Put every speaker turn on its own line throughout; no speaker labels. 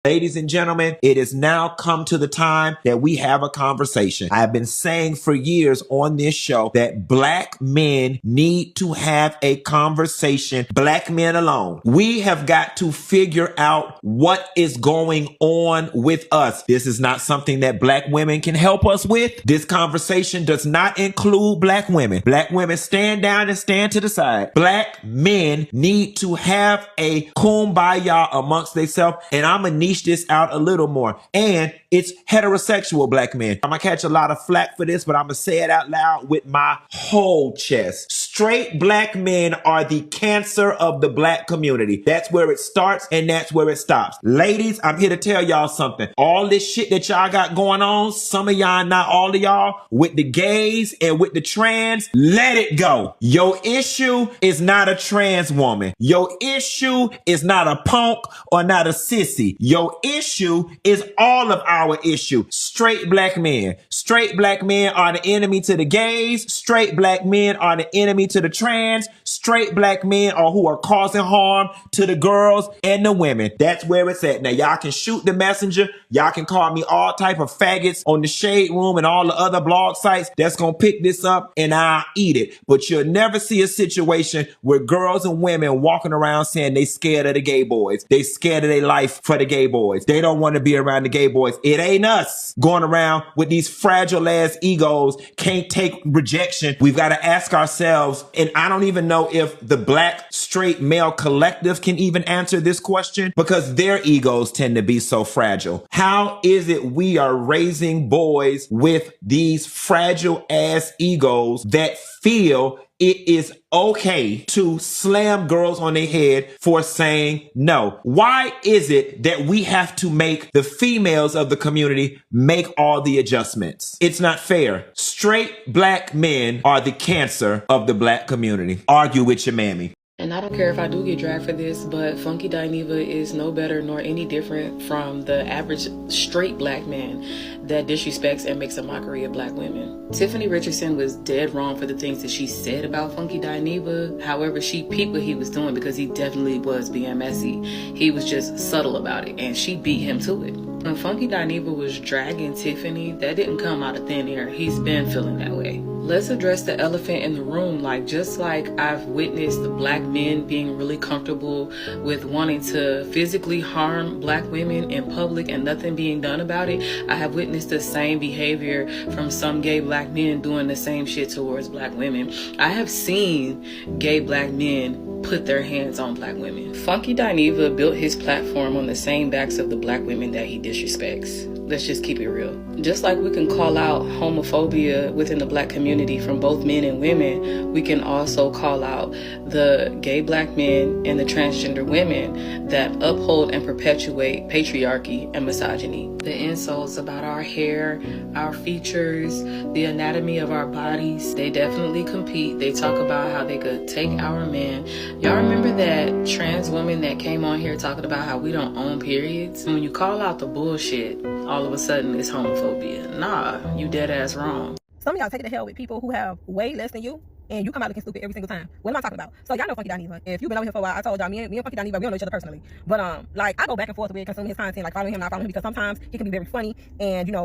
Ladies and gentlemen, it has now come to the time that we have a conversation. I have been saying for years on this show that black men need to have a conversation, black men alone. We have got to figure out what is going on with us. This is not something that black women can help us with. This conversation does not include black women. Black women, stand down and stand to the side. Black men need to have a kumbaya amongst themselves, and I'm gonna niche this out a little more. And it's heterosexual black men. I'm gonna catch a lot of flack for this, but I'm gonna say it out loud with my whole chest. Straight black men are the cancer of the black community. That's where it starts and that's where it stops. Ladies, I'm here to tell y'all something. All this shit that y'all got going on, some of y'all, not all of y'all, with the gays and with the trans, let it go. Your issue is not a trans woman. Your issue is not a punk or not a sissy. Your issue is all of our issue. Straight black men. Straight black men are the enemy to the gays. Straight black men are the enemy to the trans. Straight black men are who are causing harm to the girls and the women. That's where it's at. Now y'all can shoot the messenger. Y'all can call me all type of faggots on the Shade Room and all the other blog sites that's gonna pick this up and I'll eat it. But you'll never see a situation where girls and women walking around saying they scared of the gay boys. They scared of their life for the gay boys. They don't want to be around the gay boys. It ain't us going around with these fragile ass egos, can't take rejection. We've got to ask ourselves, and I don't even know if the black straight male collective can even answer this question because their egos tend to be so fragile. How is it we are raising boys with these fragile ass egos that feel it is okay to slam girls on their head for saying no? Why is it that we have to make the females of the community make all the adjustments? It's not fair. Straight black men are the cancer of the black community. Argue with your mammy.
And I don't care if I do get dragged for this, but Funky Dineva is no better nor any different from the average straight black man that disrespects and makes a mockery of black women. Tiffany Richardson was dead wrong for the things that she said about Funky Dineva. However, she peeped what he was doing because he definitely was being messy. He was just subtle about it, and she beat him to it. When Funky Dineva was dragging Tiffany, that didn't come out of thin air. He's been feeling that way. Let's address the elephant in the room. Just like I've witnessed black men being really comfortable with wanting to physically harm black women in public and nothing being done about it, I have witnessed the same behavior from some gay black men doing the same shit towards black women. I have seen gay black men put their hands on black women. Funky Dineva built his platform on the same backs of the black women that he disrespects. Let's just keep it real. Just like we can call out homophobia within the black community from both men and women, we can also call out the gay black men and the transgender women that uphold and perpetuate patriarchy and misogyny. The insults about our hair, our features, the anatomy of our bodies, they definitely compete. They talk about how they could take our man. Y'all remember that trans woman that came on here talking about how we don't own periods? And when you call out the bullshit, all of a sudden it's homophobia. Nah, you dead ass wrong.
Some of y'all take it to hell with people who have way less than you, and you come out looking stupid every single time. What am I talking about? So y'all know Funky Dineva. If you've been over here for a while, I told y'all, me and Funky Dineva, we don't know each other personally. But I go back and forth with consuming his content, like following him, not following him, because sometimes he can be very funny and,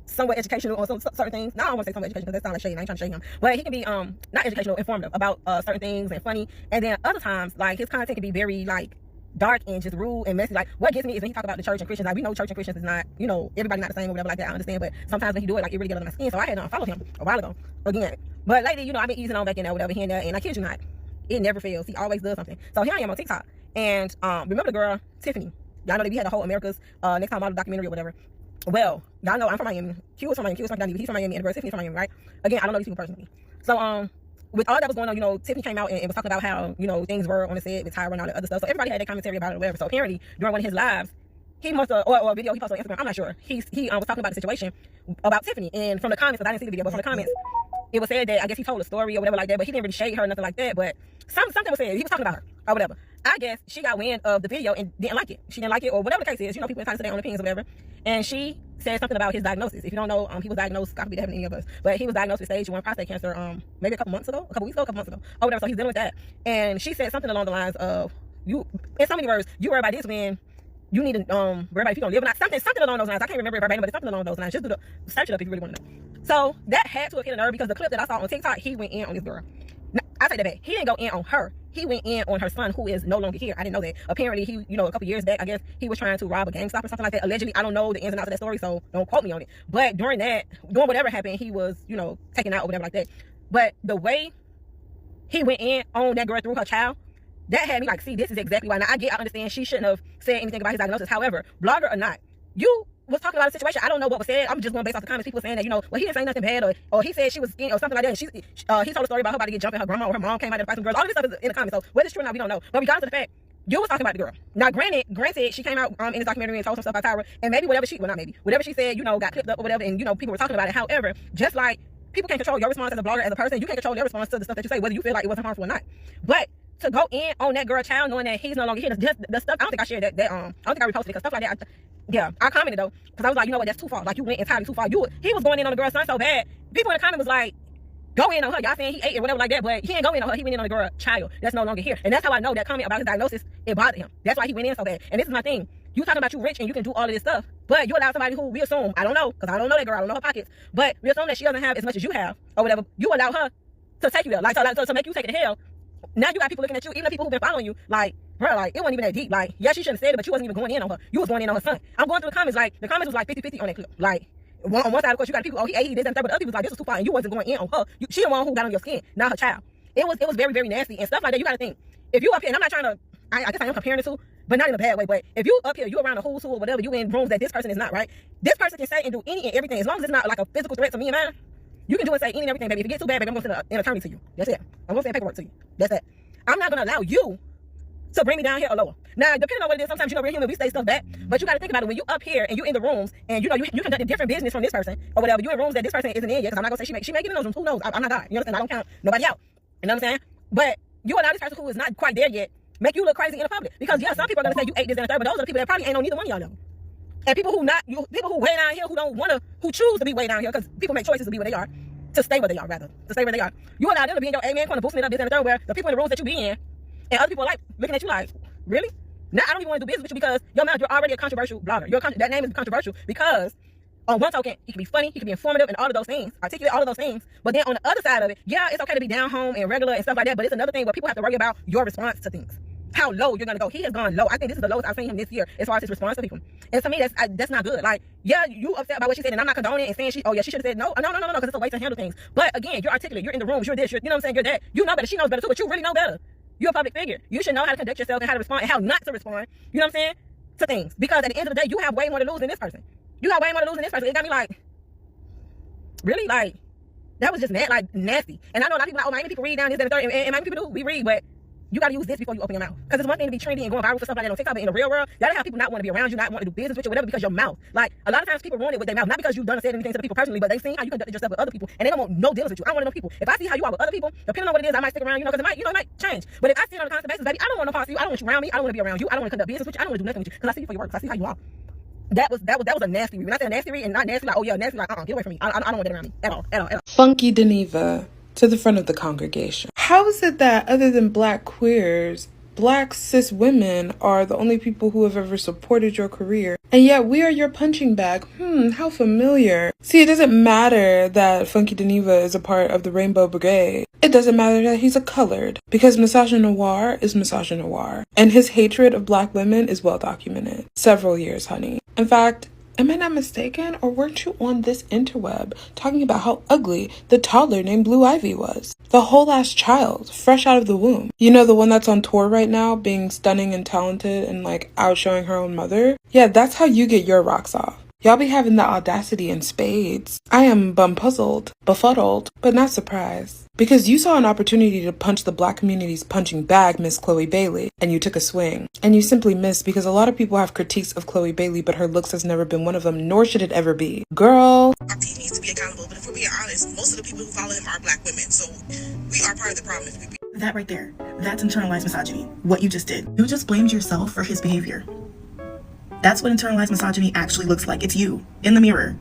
somewhat educational on some certain things. Now I don't want to say somewhat educational because that sounds like shade. I ain't trying to shade him. But he can be not educational, informative about certain things and funny. And then other times, his content can be very dark and just rude and messy. What gets me is when he talk about the church and Christians. We know church and Christians is not, everybody not the same or whatever like that. I understand. But sometimes when he do it, it really get under my skin. So I had unfollowed him a while ago again. But lately, I've been easing on back in there, whatever, here and there. And I kid you not, it never fails. He always does something. So here I am on TikTok. And remember the girl, Tiffany. Y'all know that we had the whole America's Next Time Model documentary or whatever. Well, y'all know I'm from Miami. Q was from Miami. Q was from Miami. He's from Miami. And the girl Tiffany's from Miami, right? Again, I don't know these people personally. So, with all that was going on, Tiffany came out and was talking about how, things were on the set with Tyra and all that other stuff. So everybody had their commentary about it or whatever. So apparently, during one of his lives, he must have, or a video he posted on Instagram, I'm not sure. He was talking about the situation about Tiffany. And from the comments, because I didn't see the video, but from the comments, it was said that, I guess he told a story or whatever like that, but he didn't really shade her or nothing like that. But something was said. He was talking about her or whatever. I guess she got wind of the video and didn't like it. She didn't like it, or whatever the case is. People entitled to their own opinions or whatever. And she said something about his diagnosis. If you don't know, he was diagnosed, God forbid, having any of us, but he was diagnosed with stage 1 prostate cancer, maybe a couple weeks ago, or whatever. So he's dealing with that. And she said something along the lines of, in so many words, you worry about this when you need to worry about if you don't live or not. Something along those lines. I can't remember it verbatim, but it's something along those lines. Just do the search it up if you really want to know. So that had to have hit a nerve because the clip that I saw on TikTok, he went in on this girl. Now, I take that back. He didn't go in on her. He went in on her son, who is no longer here. I didn't know that. Apparently, he, a couple years back, I guess he was trying to rob a GameStop or something like that. Allegedly, I don't know the ins and outs of that story, so don't quote me on it. But during whatever happened, he was, taken out or whatever like that. But the way he went in on that girl through her child, that had me like, see, this is exactly why. Now, I understand she shouldn't have said anything about his diagnosis. However, blogger or not, you was talking about a situation. I don't know what was said. I'm just going based off the comments. People saying that, well, he didn't say nothing bad, or he said she was skinny or something like that. And he told a story about her about to get jumped and her grandma or her mom came out to fight some girls. All of this stuff is in the comments. So whether it's true or not, we don't know. But regardless of the fact, you was talking about the girl. Now, granted, she came out in the documentary and told some stuff about Tyra, and maybe whatever she said, got clipped up or whatever, and people were talking about it. However, just like people can't control your response as a blogger, as a person, you can't control their response to the stuff that you say, whether you feel like it wasn't harmful or not. But to go in on that girl child knowing that he's no longer here, just the stuff, I don't think I shared that I don't think I reposted it, because stuff like that, I commented though, because I was like, what, that's too far. Like, you went entirely too far. He was going in on the girl's son so bad. People in the comment was like, go in on her. Y'all saying he ate or whatever like that, but he didn't go in on her. He went in on the girl child that's no longer here. And that's how I know that comment about his diagnosis, it bothered him. That's why he went in so bad. And this is my thing. You talking about you rich and you can do all of this stuff, but you allow somebody who we assume, I don't know, because I don't know that girl, I don't know her pockets, but we assume that she doesn't have as much as you have or whatever. You allow her to take you there, like to make you take it to hell. Now you got people looking at you, even the people who've been following you, like, bro, like, it wasn't even that deep. Like, yeah, she shouldn't have said it, but you wasn't even going in on her. You was going in on her son. I'm going through the comments, like, the comments was like 50-50 on that clip. Like, on one side, of course, you got people, he ate, he did, and third, but the other people was like, this was too far, and you wasn't going in on her. She the one who got on your skin, not her child. It was very, very nasty, and stuff like that. You got to think, if you up here, and I'm not trying to, I guess I am comparing the two, but not in a bad way, but if you up here, you around a who's who or whatever, you in rooms that this person is not, right? This person can say and do any and everything, as long as it's not like a physical threat to me and mine. You can do and say any and everything, baby. If it gets too bad, baby, I'm going to send an attorney to you. That's it. I'm going to send paperwork to you. That's it. I'm not going to allow you to bring me down here or lower. Now, depending on what it is, sometimes, we're human, we stay stuff back. But you got to think about it. When you up here and you in the rooms and, you conducting different business from this person or whatever, you in rooms that this person isn't in yet, because I'm not going to say she may get in those rooms. Who knows? I'm not God. You understand? I don't count nobody out. You know what I'm saying? But you allow this person who is not quite there yet make you look crazy in the public. Because, yeah, some people are going to say you ate this and the third, but those are the people that probably ain't on neither one of y'all know. And people who way down here who choose to be way down here, because people make choices to be where they are, to stay where they are, rather. To stay where they are. You allow them to be in your amen corner, boosting it up, this and the third, where the people in the rooms that you be in, and other people are like looking at you like, really? Now I don't even want to do business with you because your mouth, you're already a controversial blogger. That name is controversial because on one token, he can be funny, he can be informative, and all of those things, articulate all of those things. But then on the other side of it, yeah, it's okay to be down home and regular and stuff like that. But it's another thing where people have to worry about your response to things. How low you're gonna go. He has gone low. I think this is the lowest I've seen him this year as far as his response to people. And to me, that's not good. Like, yeah, you upset about what she said, and I'm not condoning it and saying she should have said no, because it's a way to handle things. But again, you're articulate, you're in the rooms, you're this, you know what I'm saying, you're that. You know better, she knows better too, but you really know better. You're a public figure. You should know how to conduct yourself and how to respond and how not to respond, you know what I'm saying, to things. Because at the end of the day, you have way more to lose than this person. You have way more to lose than this person. It got me like, really? Like, that was just nasty. And I know a lot of people like, oh, Miami people read down this and the third, and Miami people do, we read, but you gotta use this before you open your mouth. Because it's one thing to be trendy and going viral for stuff like that on TikTok, but in the real world, you gotta have people not want to be around you, not want to do business with you, whatever, because your mouth. Like, a lot of times people ruin it with their mouth, not because you've done or said anything to the people personally, but they've seen how you conducted yourself with other people, and they don't want no dealings with you. I don't want to know people. If I see how you are with other people, depending on what it is, I might stick around, because it might change. But if I see it on a constant basis, baby, I don't want no parts of you. I don't want you around me. I don't want to be around you. I don't want to conduct business with you. I don't want to do nothing with you, because I see you for your work. I see how you are. That was a nasty read. When I say nasty read and not nasty, like, oh yeah, nasty, like, get away from me. I don't want that around me at all.
Funky Deneva to the front of the congregation. How is it that other than black queers, black cis women are the only people who have ever supported your career, and yet we are your punching bag? How familiar. See, it doesn't matter that Funky Deneva is a part of the Rainbow Brigade. It doesn't matter that he's a colored, because misogynoir is misogynoir, and his hatred of black women is well documented. Several years, honey. In fact, am I not mistaken, or weren't you on this interweb talking about how ugly the toddler named Blue Ivy was? The whole ass child, fresh out of the womb. You know, the one that's on tour right now, being stunning and talented and like outshowing her own mother? Yeah, that's how you get your rocks off. Y'all be having the audacity in spades. I am bumpuzzled, befuddled, but not surprised. Because you saw an opportunity to punch the black community's punching bag, Miss Chloe Bailey, and you took a swing. And you simply missed, because a lot of people have critiques of Chloe Bailey, but her looks has never been one of them, nor should it ever be. Girl.
Our team needs to be accountable, but if we're being honest, most of the people who follow him are black women, so we are part of the problem.
That right there, that's internalized misogyny. What you just did. You just blamed yourself for his behavior. That's what internalized misogyny actually looks like. It's you in the mirror.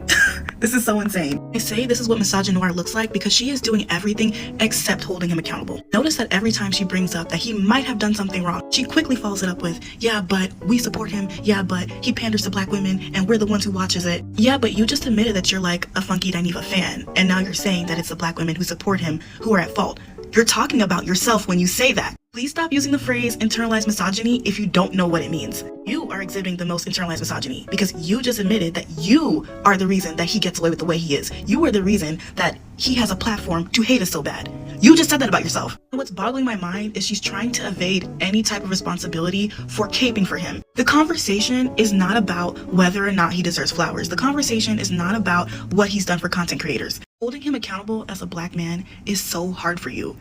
This is so insane. I say this is what misogynoir looks like because she is doing everything except holding him accountable. Notice that every time she brings up that he might have done something wrong, she quickly follows it up with, yeah, but we support him. Yeah, but he panders to black women and we're the ones who watches it. Yeah, but you just admitted that you're like a Funky Dineva fan. And now you're saying that it's the black women who support him who are at fault. You're talking about yourself when you say that. Please stop using the phrase internalized misogyny if you don't know what it means. You are exhibiting the most internalized misogyny because you just admitted that you are the reason that he gets away with the way he is. You are the reason that he has a platform to hate us so bad. You just said that about yourself. What's boggling my mind is she's trying to evade any type of responsibility for caping for him. The conversation is not about whether or not he deserves flowers. The conversation is not about what he's done for content creators. Holding him accountable as a black man is so hard for you.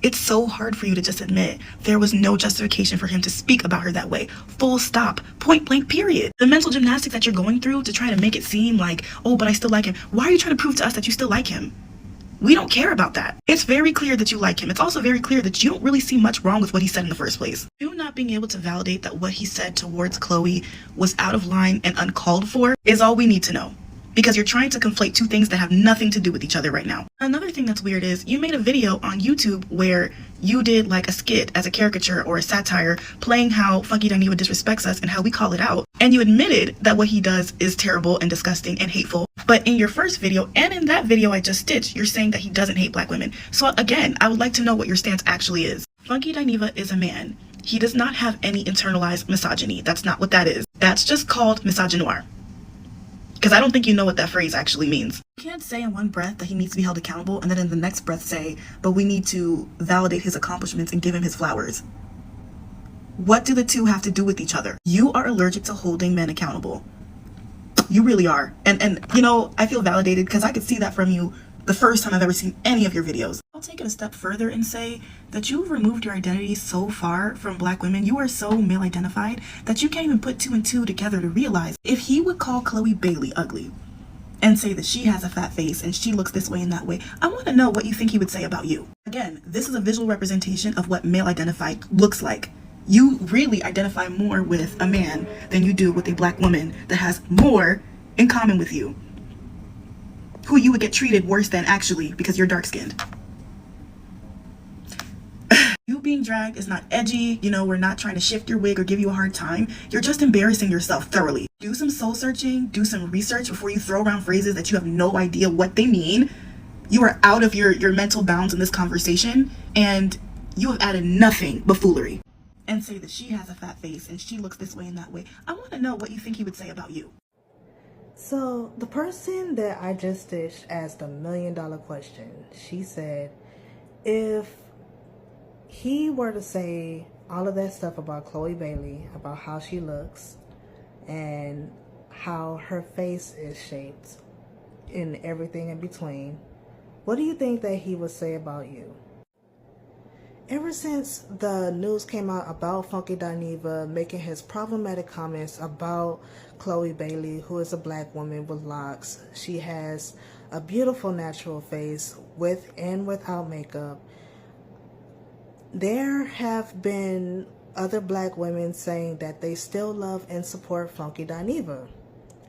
It's so hard for you to just admit there was no justification for him to speak about her that way. Full stop. Point blank period. The mental gymnastics that you're going through to try to make it seem like, oh, but I still like him. Why are you trying to prove to us that you still like him? We don't care about that. It's very clear that you like him. It's also very clear that you don't really see much wrong with what he said in the first place. You not being able to validate that what he said towards Chloe was out of line and uncalled for is all we need to know. Because you're trying to conflate two things that have nothing to do with each other right now. Another thing that's weird is you made a video on YouTube where you did like a skit as a caricature or a satire playing how Funky Dineva disrespects us and how we call it out. And you admitted that what he does is terrible and disgusting and hateful. But in your first video and in that video I just stitched, you're saying that he doesn't hate black women. So again, I would like to know what your stance actually is. Funky Dineva is a man. He does not have any internalized misogyny. That's not what that is. That's just called misogynoir. Because I don't think you know what that phrase actually means. You can't say in one breath that he needs to be held accountable and then in the next breath say, but we need to validate his accomplishments and give him his flowers. What do the two have to do with each other? You are allergic to holding men accountable. You really are. And you know, I feel validated because I could see that from you the first time I've ever seen any of your videos. I'll take it a step further and say that you've removed your identity so far from black women. You are so male identified that you can't even put two and two together to realize if he would call Chloe Bailey ugly and say that she has a fat face and she looks this way and that way, I want to know what you think he would say about you. Again, this is a visual representation of what male identified looks like. You really identify more with a man than you do with a black woman that has more in common with you, who you would get treated worse than actually because you're dark-skinned. You being dragged is not edgy. You know, we're not trying to shift your wig or give you a hard time. You're just embarrassing yourself thoroughly. Do some soul searching, do some research before you throw around phrases that you have no idea what they mean. You are out of your mental bounds in this conversation and you have added nothing but foolery. And say that she has a fat face and she looks this way and that way. I want to know what you think he would say about you.
So the person that I just stitched asked $1 million question. She said, if he were to say all of that stuff about Chloe Bailey, about how she looks and how her face is shaped and everything in between, what do you think that he would say about you? Ever since the news came out about Funky Dineva making his problematic comments about Chloe Bailey, who is a black woman with locks, she has a beautiful natural face with and without makeup. There have been other black women saying that they still love and support Funky Dineva.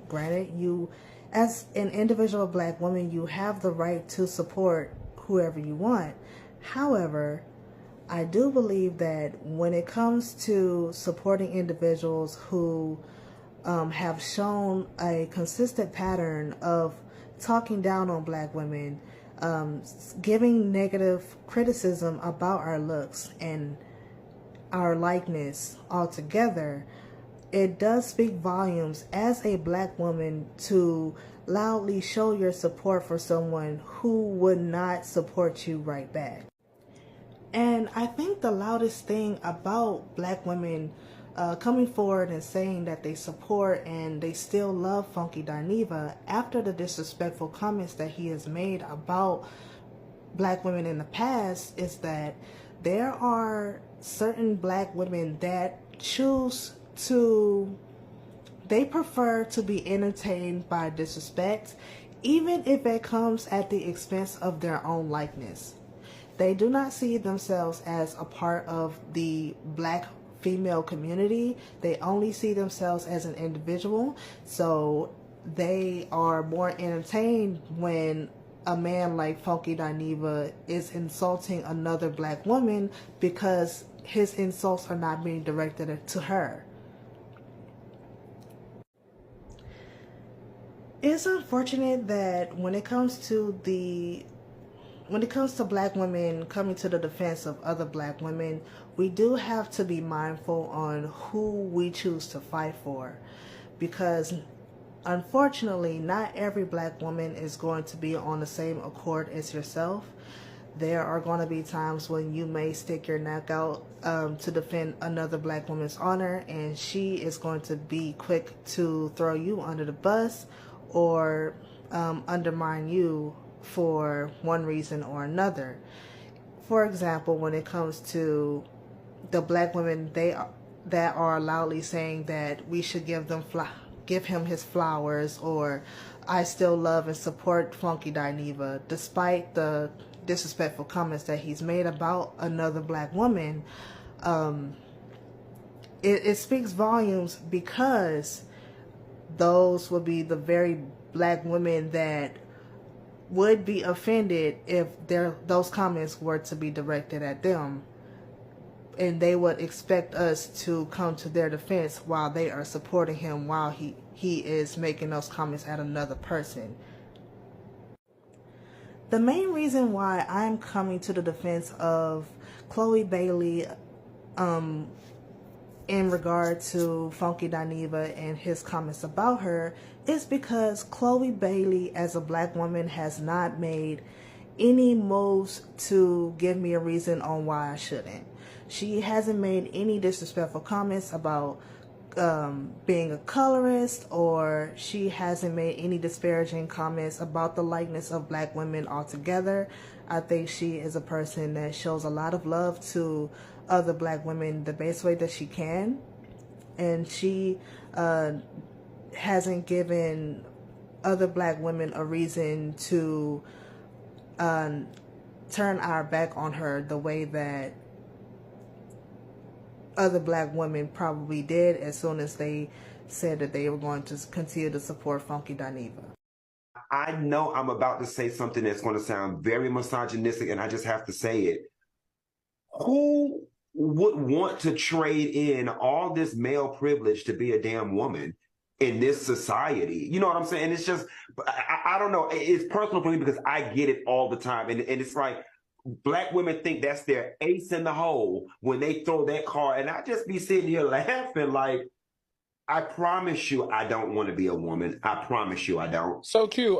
Granted, you, as an individual black woman, you have the right to support whoever you want. However, I do believe that when it comes to supporting individuals who have shown a consistent pattern of talking down on black women, giving negative criticism about our looks and our likeness altogether, it does speak volumes as a black woman to loudly show your support for someone who would not support you right back. And I think the loudest thing about black women coming forward and saying that they support and they still love Funky Dineva after the disrespectful comments that he has made about black women in the past is that there are certain black women that they prefer to be entertained by disrespect, even if it comes at the expense of their own likeness. They do not see themselves as a part of the black female community. They only see themselves as an individual. So
they are more entertained when a man like Funky Dineva is insulting another black woman because his insults are not being directed to her. It's unfortunate that when it comes to black women coming to the defense of other black women, we do have to be mindful on who we choose to fight for, because unfortunately not every black woman is going to be on the same accord as yourself. There are going to be times when you may stick your neck out to defend another black woman's honor, and she is going to be quick to throw you under the bus or undermine you for one reason or another. For example, when it comes to the black women that are loudly saying that we should give him his flowers, or I still love and support Funky Dineva despite the disrespectful comments that he's made about another black woman, it speaks volumes, because those would be the very black women that would be offended if those comments were to be directed at them, and they would expect us to come to their defense while they are supporting him while he is making those comments at another person. The main reason why I'm coming to the defense of Chloe Bailey in regard to Funky Dineva and his comments about her is because Chloe Bailey as a black woman has not made any moves to give me a reason on why I shouldn't. She hasn't made any disrespectful comments about being a colorist, or she hasn't made any disparaging comments about the likeness of black women altogether. I think she is a person that shows a lot of love to other black women the best way that she can, and she hasn't given other black women a reason to turn our back on her the way that other black women probably did as soon as they said that they were going to continue to support Funky Dineva.
I know I'm about to say something that's going to sound very misogynistic, and I just have to say it. Who would want to trade in all this male privilege to be a damn woman in this society? You know what I'm saying? It's just, I don't know. It's personal for me because I get it all the time. And it's like, black women think that's their ace in the hole when they throw that card. And I just be sitting here laughing like, I promise you I don't want to be a woman. I promise you I don't.
So Q,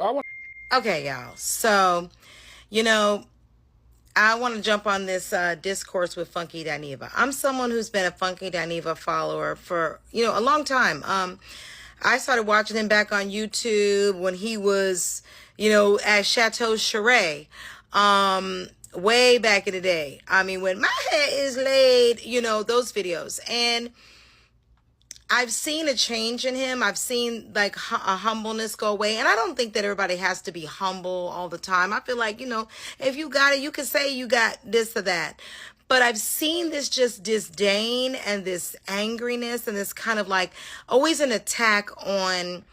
Okay, y'all. So, I want to jump on this discourse with Funky Dineva. I'm someone who's been a Funky Dineva follower for, a long time. I started watching him back on YouTube when he was, at Chateau Charest. Way back in the day. I mean, when my hair is laid, those videos. And I've seen a change in him. I've seen like a humbleness go away. And I don't think that everybody has to be humble all the time. I feel like, if you got it, you can say you got this or that. But I've seen this just disdain and this angriness and this kind of like always an attack on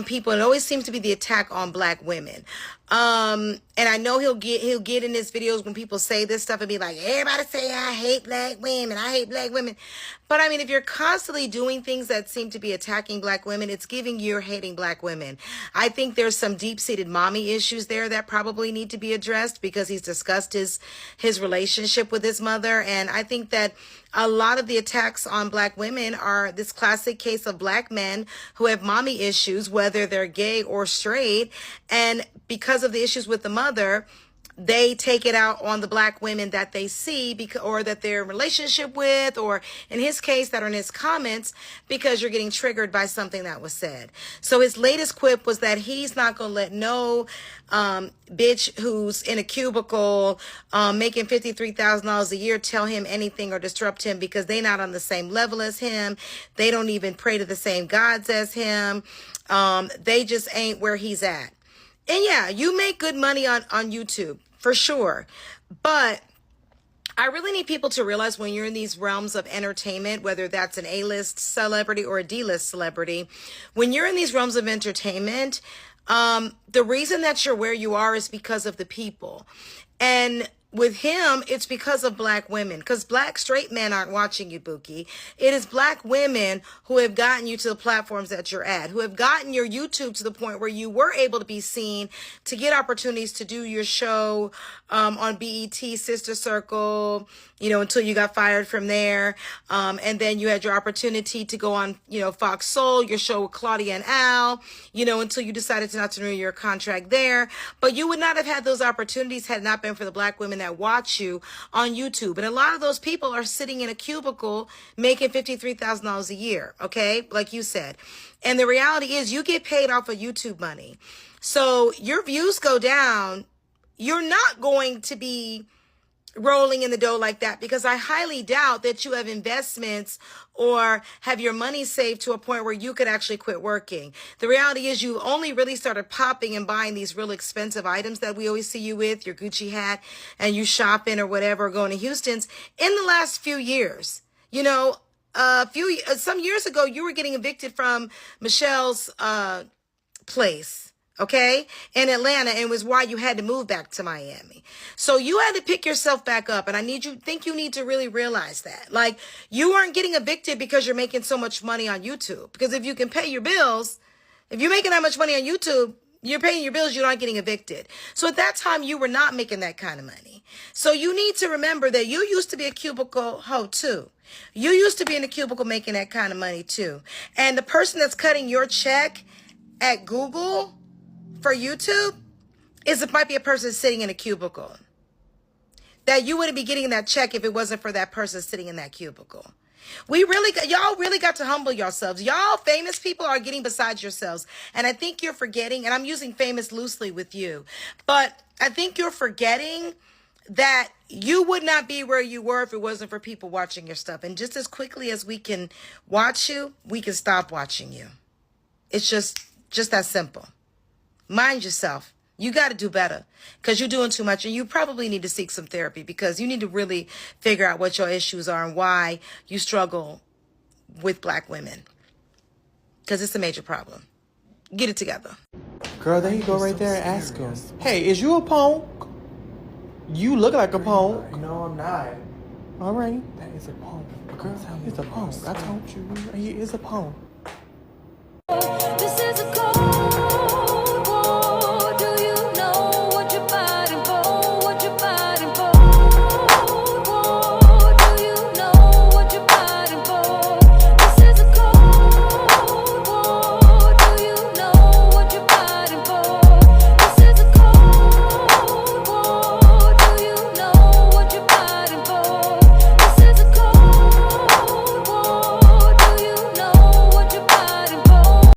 people. It always seems to be the attack on black women. And I know he'll get in his videos when people say this stuff and be like, everybody say I hate black women. I hate black women. But I mean, if you're constantly doing things that seem to be attacking black women, it's giving you're hating black women. I think there's some deep-seated mommy issues there that probably need to be addressed because he's discussed his relationship with his mother. And I think that a lot of the attacks on black women are this classic case of black men who have mommy issues, whether they're gay or straight. And because of the issues with the mother, they take it out on the black women that they see or that they're in relationship with, or in his case that are in his comments, because you're getting triggered by something that was said. So his latest quip was that he's not going to let no bitch who's in a cubicle making $53,000 a year tell him anything or disrupt him because they're not on the same level as him. They don't even pray to the same gods as him. They just ain't where he's at. And yeah, you make good money on YouTube, for sure. But I really need people to realize when you're in these realms of entertainment, whether that's an A-list celebrity or a D-list celebrity, when you're in these realms of entertainment, the reason that you're where you are is because of the people. And with him, it's because of black women, because black straight men aren't watching you, Buki. It is black women who have gotten you to the platforms that you're at, who have gotten your YouTube to the point where you were able to be seen, to get opportunities to do your show on BET, Sister Circle, until you got fired from there. And then you had your opportunity to go on, Fox Soul, your show with Claudia and Al, until you decided to not renew your contract there. But you would not have had those opportunities had it not been for the black women that watch you on YouTube. And a lot of those people are sitting in a cubicle making $53,000 a year, okay? Like you said. And the reality is you get paid off of YouTube money. So your views go down. You're not going to be rolling in the dough like that, because I highly doubt that you have investments or have your money saved to a point where you could actually quit working. The reality is you only really started popping and buying these really expensive items that we always see you with, your Gucci hat, and you shopping or whatever, going to Houston's in the last few years. Some years ago, you were getting evicted from Michelle's place, okay, in Atlanta, and it was why you had to move back to Miami. So you had to pick yourself back up, and I think you need to really realize that. Like, you weren't getting evicted because you're making so much money on YouTube. Because if you can pay your bills, if you're making that much money on YouTube, you're paying your bills, you're not getting evicted. So at that time, you were not making that kind of money. So you need to remember that you used to be a cubicle hoe too. You used to be in a cubicle making that kind of money too. And the person that's cutting your check at Google for YouTube might be a person sitting in a cubicle. That you wouldn't be getting that check if it wasn't for that person sitting in that cubicle. Y'all really got to humble yourselves. Y'all famous people are getting beside yourselves. And I think you're forgetting, and I'm using famous loosely with you, but I think you're forgetting that you would not be where you were if it wasn't for people watching your stuff. And just as quickly as we can watch you, we can stop watching you. It's just that simple. Mind yourself. You got to do better because you're doing too much, and you probably need to seek some therapy because you need to really figure out what your issues are and why you struggle with black women, because it's a major problem. Get it together.
Girl, there you go right there and ask him. Hey, is you a punk? You look like a punk.
No, I'm not.
All right. That is a punk. Girl, it's a punk. I told you. He is a punk.